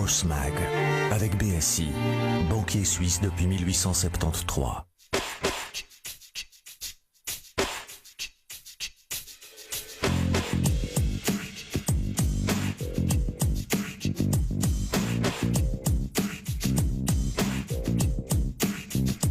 Horse Mag, avec BSI, banquier suisse depuis 1873.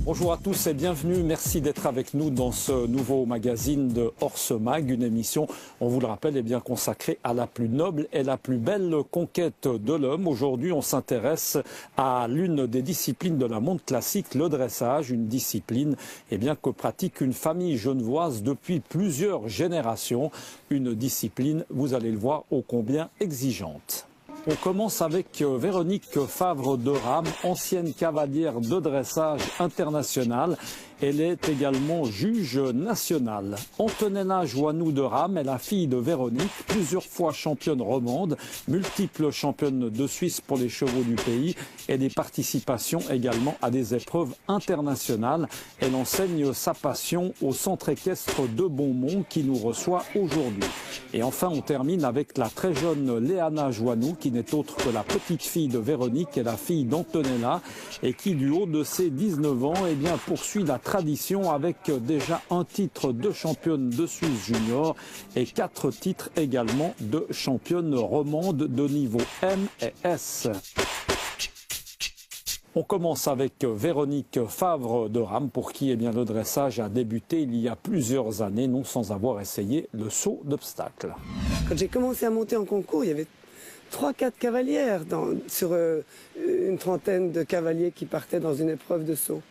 Bonjour à tous et bienvenue, merci d'être avec nous dans ce nouveau magazine de Horse Mag, une émission, on vous le rappelle, est bien consacrée à la plus noble et la plus belle conquête de l'homme. Aujourd'hui, on s'intéresse à l'une des disciplines de la monte classique, le dressage, une discipline que pratique une famille genevoise depuis plusieurs générations, une discipline, vous allez le voir, ô combien exigeante. On commence avec Véronique Favre de Rame, ancienne cavalière de dressage internationale. Elle est également juge nationale. Antonella Joannou de Rame est la fille de Véronique, plusieurs fois championne romande, multiple championne de Suisse pour les chevaux du pays et des participations également à des épreuves internationales. Elle enseigne sa passion au centre équestre de Beaumont qui nous reçoit aujourd'hui. Et enfin, on termine avec la très jeune Léana Joannou qui n'est autre que la petite fille de Véronique et la fille d'Antonella et qui, du haut de ses 19 ans, poursuit la tradition avec déjà un titre de championne de Suisse junior et 4 titres également de championne romande de niveau M et S. On commence avec Véronique Favre de Rame pour qui le dressage a débuté il y a plusieurs années, non sans avoir essayé le saut d'obstacle. Quand j'ai commencé à monter en concours, il y avait 3-4 cavalières sur une trentaine de cavaliers qui partaient dans une épreuve de saut.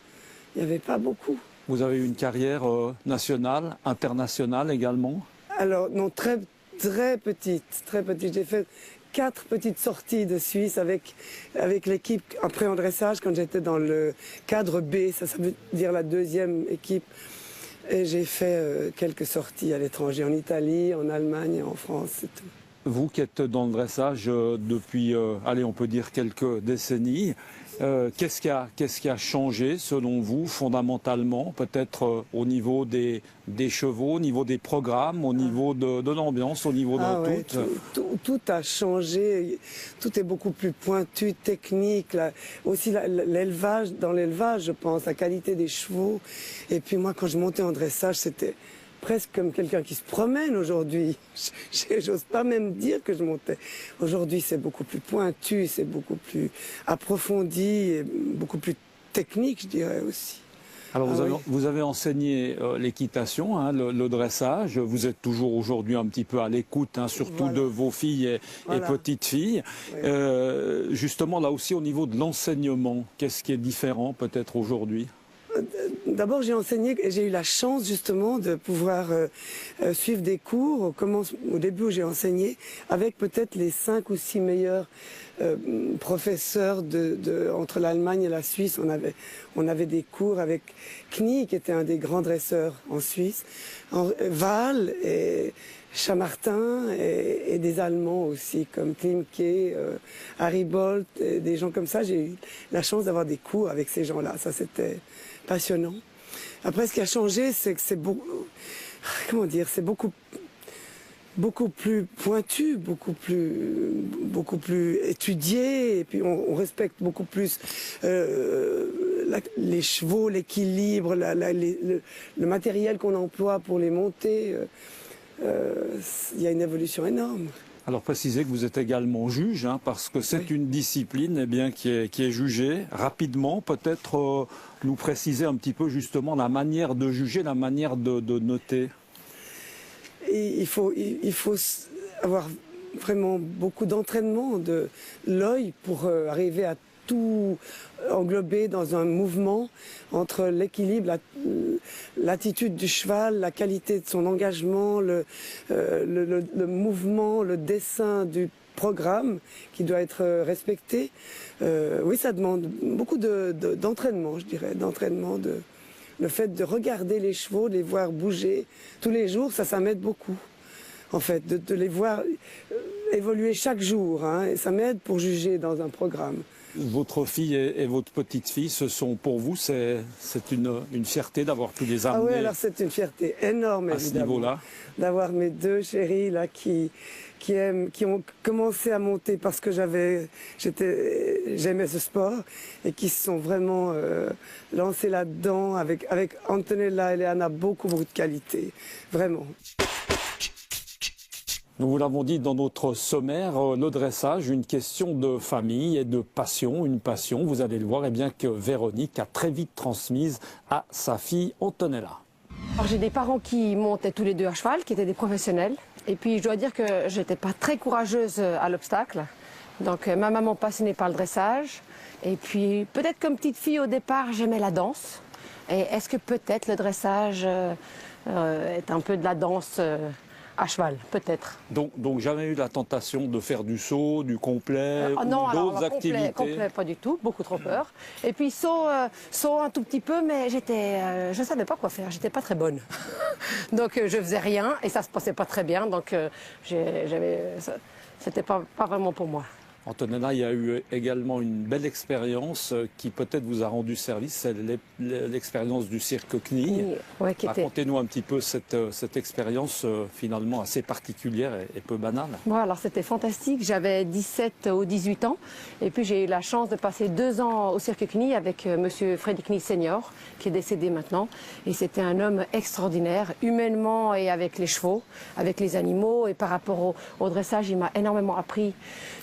Il n'y avait pas beaucoup. Vous avez eu une carrière nationale, internationale également? Alors non, très petite. J'ai fait 4 petites sorties de Suisse avec l'équipe après en dressage quand j'étais dans le cadre B, ça veut dire la deuxième équipe. Et j'ai fait quelques sorties à l'étranger, en Italie, en Allemagne et en France, c'est tout. Vous qui êtes dans le dressage depuis, on peut dire quelques décennies, qu'est-ce qui a changé selon vous fondamentalement, peut-être au niveau des chevaux, au niveau des programmes, au niveau de l'ambiance, au niveau de tout a changé, tout est beaucoup plus pointu, technique, aussi l'élevage, dans l'élevage je pense, la qualité des chevaux. Et puis moi quand je montais en dressage c'était presque comme quelqu'un qui se promène aujourd'hui. J'ose pas même dire que je montais. Aujourd'hui, c'est beaucoup plus pointu, c'est beaucoup plus approfondi, et beaucoup plus technique, je dirais aussi. Alors vous avez enseigné l'équitation, le dressage. Vous êtes toujours aujourd'hui un petit peu à l'écoute, surtout de vos filles et petites filles. Oui. Justement, là aussi, au niveau de l'enseignement, qu'est-ce qui est différent peut-être aujourd'hui ? D'abord, j'ai enseigné et j'ai eu la chance justement de pouvoir suivre des cours. Au début, j'ai enseigné avec peut-être les 5 ou 6 meilleurs professeurs entre l'Allemagne et la Suisse. On avait des cours avec Knie, qui était un des grands dresseurs en Suisse, Wahl et Chamartin et des Allemands aussi, comme Klimke, Harry Bolt, et des gens comme ça. J'ai eu la chance d'avoir des cours avec ces gens-là. Ça, c'était passionnant. Après, ce qui a changé, c'est que c'est beaucoup plus pointu, beaucoup plus étudié, et puis on respecte beaucoup plus les chevaux, l'équilibre, le matériel qu'on emploie pour les monter. Il y a une évolution énorme. Alors précisez que vous êtes également juge, parce que c'est une discipline qui est jugée rapidement. Peut-être nous préciser un petit peu justement la manière de juger, la manière de noter. Et il faut avoir vraiment beaucoup d'entraînement de l'œil pour arriver à tout englober dans un mouvement entre l'équilibre, l'attitude du cheval, la qualité de son engagement, le mouvement, le dessin du programme qui doit être respecté. Oui, ça demande beaucoup d'entraînement, je dirais, le fait de regarder les chevaux, de les voir bouger tous les jours, ça m'aide beaucoup. En fait, de les voir évoluer chaque jour, et ça m'aide pour juger dans un programme. Votre fille et votre petite-fille, ce sont pour vous, c'est une fierté d'avoir pu les amener. Ah oui, alors c'est une fierté énorme, à ce évidemment, niveau-là. d'avoir mes deux chéris là qui ont commencé à monter parce que j'aimais ce sport et qui se sont vraiment lancés là-dedans avec Antonella et Léana, beaucoup de qualité, vraiment. Nous vous l'avons dit dans notre sommaire, le dressage, une question de famille et de passion, une passion, vous allez le voir, et bien que Véronique a très vite transmise à sa fille Antonella. J'ai des parents qui montaient tous les deux à cheval, qui étaient des professionnels. Et puis je dois dire que j'étais pas très courageuse à l'obstacle. Donc ma maman passionnée par le dressage. Et puis peut-être comme petite fille au départ, j'aimais la danse. Et est-ce que peut-être le dressage est un peu de la danse à cheval, peut-être. Donc jamais eu la tentation de faire du saut, du complet ou non, d'autres activités? Complet, pas du tout, beaucoup trop peur. Et puis saut un tout petit peu, mais je ne savais pas quoi faire, j'étais pas très bonne. Donc je faisais rien et ça se passait pas très bien, donc c'était pas vraiment pour moi. Antonella, il y a eu également une belle expérience qui peut-être vous a rendu service, c'est l'expérience du cirque CNI. Ouais, Racontez-nous un petit peu cette expérience finalement assez particulière et peu banale. Bon, alors c'était fantastique, j'avais 17 ou 18 ans et puis j'ai eu la chance de passer 2 ans au cirque CNI avec monsieur Freddy Knie senior qui est décédé maintenant et c'était un homme extraordinaire, humainement et avec les chevaux, avec les animaux et par rapport au dressage, il m'a énormément appris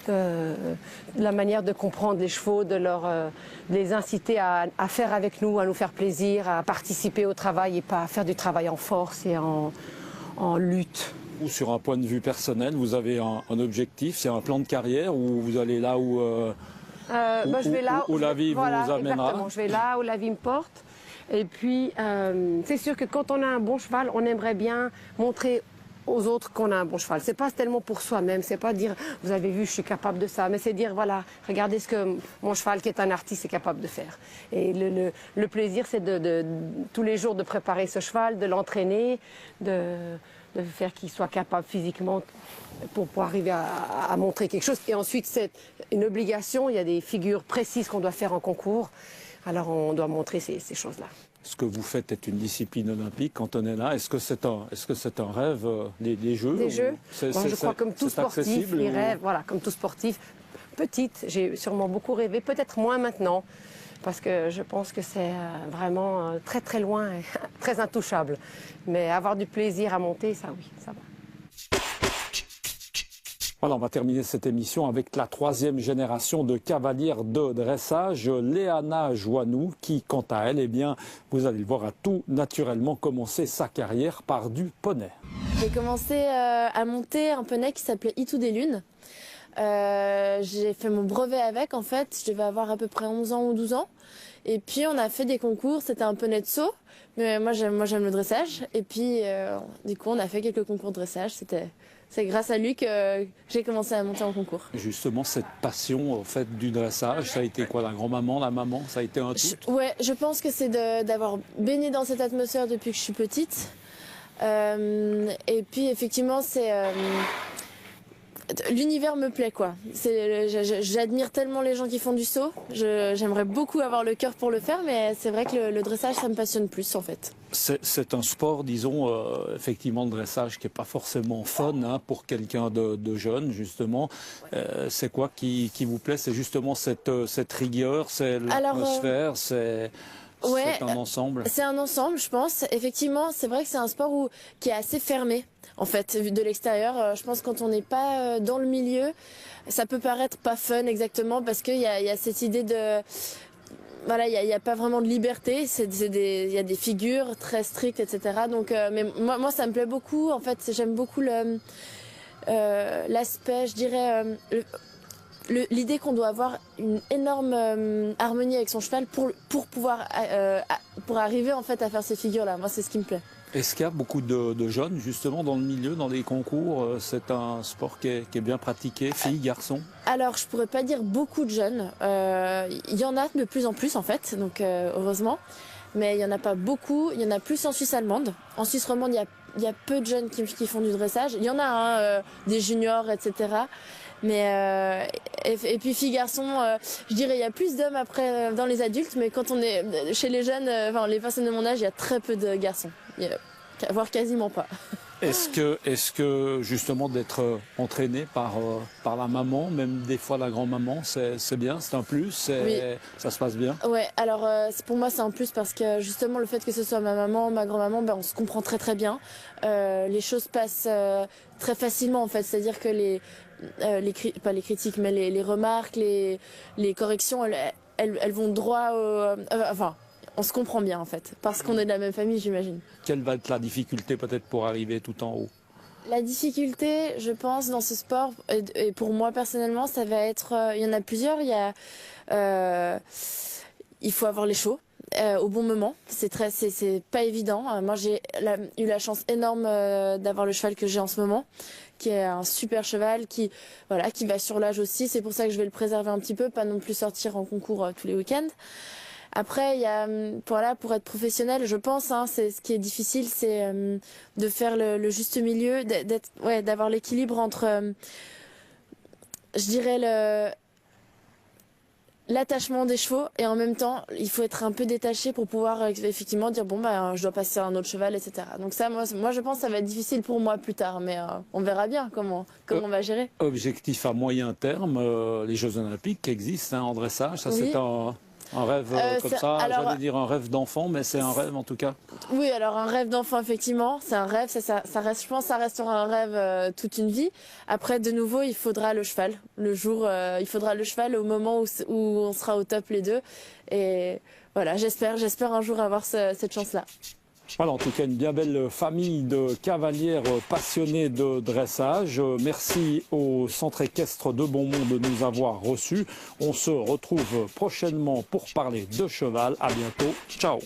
la manière de comprendre les chevaux, de les inciter à faire avec nous, à nous faire plaisir, à participer au travail et pas à faire du travail en force et en lutte. Ou sur un point de vue personnel, vous avez un objectif, c'est un plan de carrière où vous allez là où je vais là où la vie vous amènera. Exactement, je vais là où la vie me porte. Et puis, c'est sûr que quand on a un bon cheval, on aimerait bien montrer aux autres qu'on a un bon cheval. C'est pas tellement pour soi-même, c'est pas dire vous avez vu je suis capable de ça, mais c'est dire voilà, regardez ce que mon cheval qui est un artiste est capable de faire. Et le plaisir c'est de tous les jours de préparer ce cheval, de l'entraîner, de faire qu'il soit capable physiquement pour arriver à montrer quelque chose. Et ensuite c'est une obligation, il y a des figures précises qu'on doit faire en concours, alors on doit montrer ces choses-là. Ce que vous faites est une discipline olympique, Antonella. Est-ce que c'est un rêve, les Jeux? Les Jeux, je crois comme tout sportif, les rêves, voilà, comme tout sportif. Petite, j'ai sûrement beaucoup rêvé, peut-être moins maintenant, parce que je pense que c'est vraiment très très loin et très intouchable. Mais avoir du plaisir à monter, ça oui, ça va. Voilà, on va terminer cette émission avec la 3e génération de cavalières de dressage, Léana Joannou, qui, quant à elle, eh bien, vous allez le voir, a tout naturellement commencé sa carrière par du poney. J'ai commencé à monter un poney qui s'appelait Itou des Lunes. J'ai fait mon brevet avec, en fait, je devais avoir à peu près 11 ans ou 12 ans. Et puis on a fait des concours, c'était un poney de saut, mais moi j'aime le dressage. Et puis du coup on a fait quelques concours de dressage, c'est grâce à lui que j'ai commencé à monter en concours. Justement, cette passion en fait, du dressage, ça a été quoi? La grand-maman, la maman, ça a été un tout? Ouais, je pense que c'est d'avoir baigné dans cette atmosphère depuis que je suis petite. Et puis effectivement, l'univers me plaît quoi. J'admire tellement les gens qui font du saut. J'aimerais beaucoup avoir le cœur pour le faire, mais c'est vrai que le dressage ça me passionne plus en fait. C'est un sport, disons, effectivement, le dressage qui n'est pas forcément fun hein, pour quelqu'un de jeune, justement. C'est quoi qui vous plaît? C'est justement cette rigueur, c'est l'atmosphère, c'est un ensemble? C'est un ensemble, je pense. Effectivement, c'est vrai que c'est un sport qui est assez fermé. En fait, vu de l'extérieur, je pense que quand on n'est pas dans le milieu, ça peut paraître pas fun exactement parce qu'il y a cette idée de... Voilà, il n'y a pas vraiment de liberté, il y a des figures très strictes, etc. Donc, mais moi, ça me plaît beaucoup. En fait, j'aime beaucoup l'aspect, je dirais, l'idée qu'on doit avoir une énorme harmonie avec son cheval pour pouvoir pour arriver en fait à faire ces figures-là. Moi, c'est ce qui me plaît. Est-ce qu'il y a beaucoup de jeunes justement dans le milieu, dans les concours? C'est un sport qui est bien pratiqué, filles, garçons? Alors, je pourrais pas dire beaucoup de jeunes. Il y en a de plus en plus en fait, donc heureusement. Mais il y en a pas beaucoup. Il y en a plus en Suisse allemande. En Suisse romande, il y a peu de jeunes qui font du dressage. Il y en a des juniors, etc. Mais et puis filles-garçons, je dirais il y a plus d'hommes après dans les adultes, mais quand on est chez les jeunes, enfin les personnes de mon âge, il y a très peu de garçons, voire quasiment pas. Est-ce que justement d'être entraîné par la maman, même des fois la grand-maman, c'est bien, c'est un plus, Oui. ça se passe bien? Ouais, alors pour moi c'est un plus parce que justement le fait que ce soit ma maman, ma grand-maman, ben, on se comprend très très bien. Les choses passent très facilement en fait, c'est-à-dire que pas les critiques, mais les remarques, les corrections, elles vont droit au... enfin, on se comprend bien en fait, parce qu'on est de la même famille, j'imagine. Quelle va être la difficulté peut-être pour arriver tout en haut? La difficulté, je pense, dans ce sport, et pour moi personnellement, ça va être... il y en a plusieurs. Il faut avoir les chevaux au bon moment. C'est pas évident. Moi, j'ai eu la chance énorme d'avoir le cheval que j'ai en ce moment, qui est un super cheval, qui va sur l'âge aussi. C'est pour ça que je vais le préserver un petit peu, pas non plus sortir en concours tous les week-ends. Après, il y a, pour être professionnel, je pense, c'est ce qui est difficile, c'est de faire le juste milieu, d'avoir l'équilibre entre, je dirais, l'attachement des chevaux et en même temps, il faut être un peu détaché pour pouvoir effectivement dire bon bah je dois passer à un autre cheval, etc. Donc ça, moi, je pense que ça va être difficile pour moi plus tard, mais on verra bien comment on va gérer. Objectif à moyen terme, les Jeux Olympiques existent en dressage, ça Oui. c'est un rêve comme ça, alors, j'allais dire un rêve d'enfant, mais c'est un rêve en tout cas. Oui, alors un rêve d'enfant, effectivement, c'est un rêve, ça reste, je pense, ça restera un rêve toute une vie. Après, de nouveau, il faudra le cheval. Il faudra le cheval au moment où on sera au top les deux. Et voilà, j'espère un jour avoir cette chance-là. Voilà, en tout cas, une bien belle famille de cavalières passionnées de dressage. Merci au Centre équestre de Beaumont de nous avoir reçus. On se retrouve prochainement pour parler de cheval. À bientôt. Ciao.